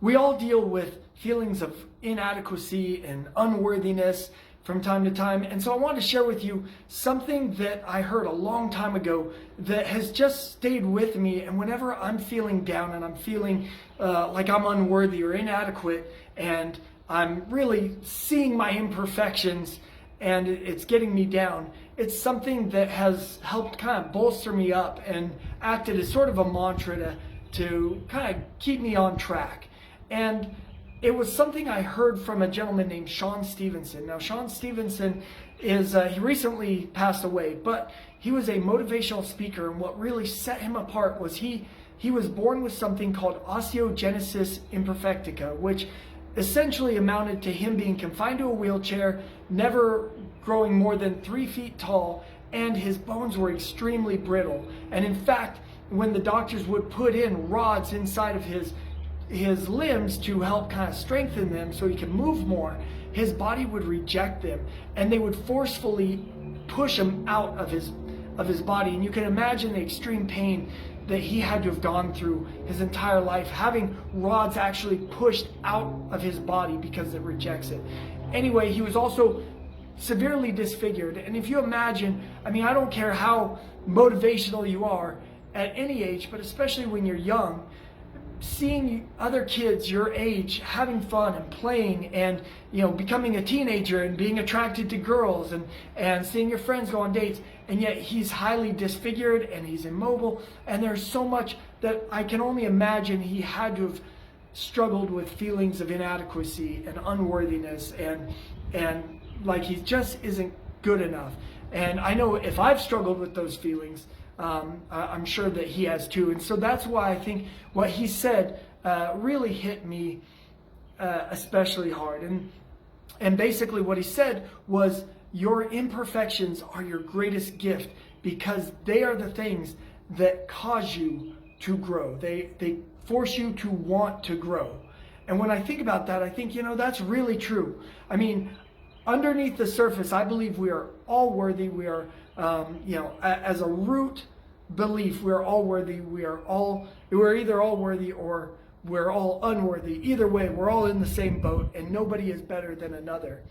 We all deal with feelings of inadequacy and unworthiness from time to time. And so I want to share with you something that I heard a long time ago that has just stayed with me. And whenever I'm feeling down and I'm feeling like I'm unworthy or inadequate, and I'm really seeing my imperfections and it's getting me down, it's something that has helped kind of bolster me up and acted as sort of a mantra to kind of keep me on track. And it was something I heard from a gentleman named Sean Stephenson. Now, Sean Stephenson he recently passed away, but he was a motivational speaker, and what really set him apart was he was born with something called Osteogenesis Imperfectica, which essentially amounted to him being confined to a wheelchair, never growing more than 3 feet tall, and his bones were extremely brittle. And in fact, when the doctors would put in rods inside of his limbs to help kind of strengthen them so he could move more, his body would reject them, and they would forcefully push him out of his body. And you can imagine the extreme pain that he had to have gone through his entire life, having rods actually pushed out of his body because it rejects it. Anyway, he was also severely disfigured. And if you imagine, I don't care how motivational you are at any age, but especially when you're young, seeing other kids your age having fun and playing and becoming a teenager and being attracted to girls and seeing your friends go on dates, and yet he's highly disfigured and he's immobile, and there's so much that I can only imagine he had to have struggled with feelings of inadequacy and unworthiness and like he just isn't good enough. And I know if I've struggled with those feelings, I'm sure that he has too. And so that's why I think what he said really hit me especially hard. And basically what he said was, your imperfections are your greatest gift because they are the things that cause you to grow. They force you to want to grow. And when I think about that, I think, that's really true. Underneath the surface, I believe we are all worthy. We are, as a root belief, we are all worthy. We're either all worthy or we're all unworthy. Either way, we're all in the same boat, and nobody is better than another.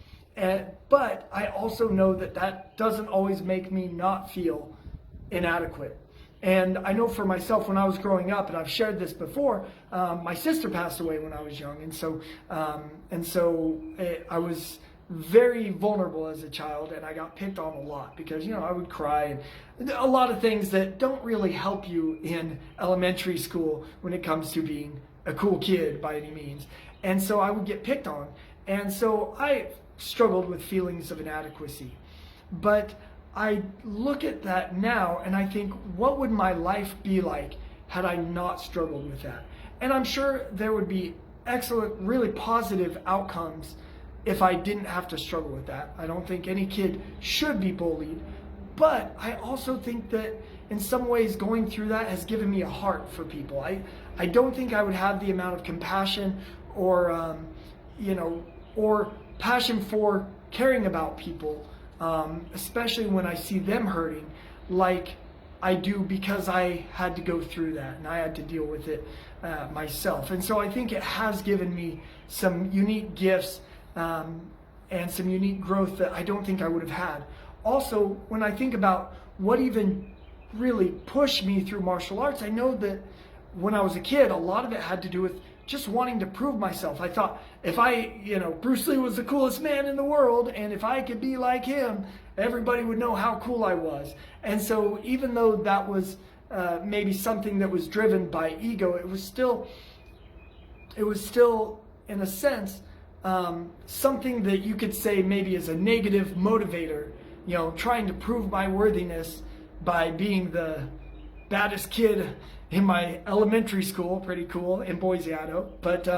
But I also know that doesn't always make me not feel inadequate. And I know for myself, when I was growing up, and I've shared this before, my sister passed away when I was young, and so I was very vulnerable as a child, and I got picked on a lot because I would cry and a lot of things that don't really help you in elementary school when it comes to being a cool kid by any means. And so I would get picked on, and so I struggled with feelings of inadequacy. But I look at that now and I think, what would my life be like had I not struggled with that? And I'm sure there would be excellent, really positive outcomes if I didn't have to struggle with that. I don't think any kid should be bullied, but I also think that in some ways going through that has given me a heart for people. I don't think I would have the amount of compassion or passion for caring about people, especially when I see them hurting, like I do, because I had to go through that and I had to deal with it myself. And so I think it has given me some unique gifts and some unique growth that I don't think I would have had. Also, when I think about what even really pushed me through martial arts, I know that when I was a kid, a lot of it had to do with just wanting to prove myself. I thought if Bruce Lee was the coolest man in the world, and if I could be like him, everybody would know how cool I was. And so even though that was maybe something that was driven by ego, it was still in a sense something that you could say maybe is a negative motivator, trying to prove my worthiness by being the baddest kid in my elementary school. Pretty cool, in Boise, Idaho. But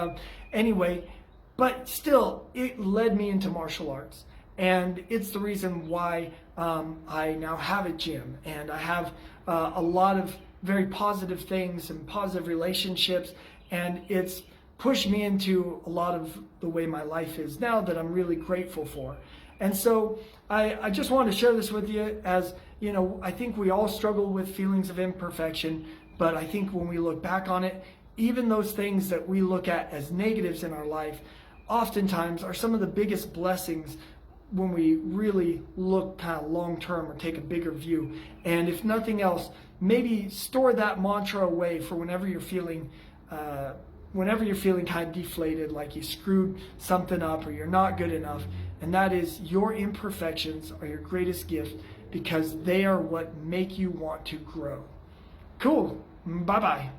but still, it led me into martial arts. And it's the reason why I now have a gym, and I have a lot of very positive things and positive relationships, and it's pushed me into a lot of the way my life is now that I'm really grateful for. And so I just wanted to share this with you, as I think we all struggle with feelings of imperfection, but I think when we look back on it, even those things that we look at as negatives in our life oftentimes are some of the biggest blessings when we really look kind of long term or take a bigger view. And if nothing else, maybe store that mantra away for whenever you're feeling kind of deflated, like you screwed something up or you're not good enough. And that is, your imperfections are your greatest gift because they are what make you want to grow. Cool. Bye-bye.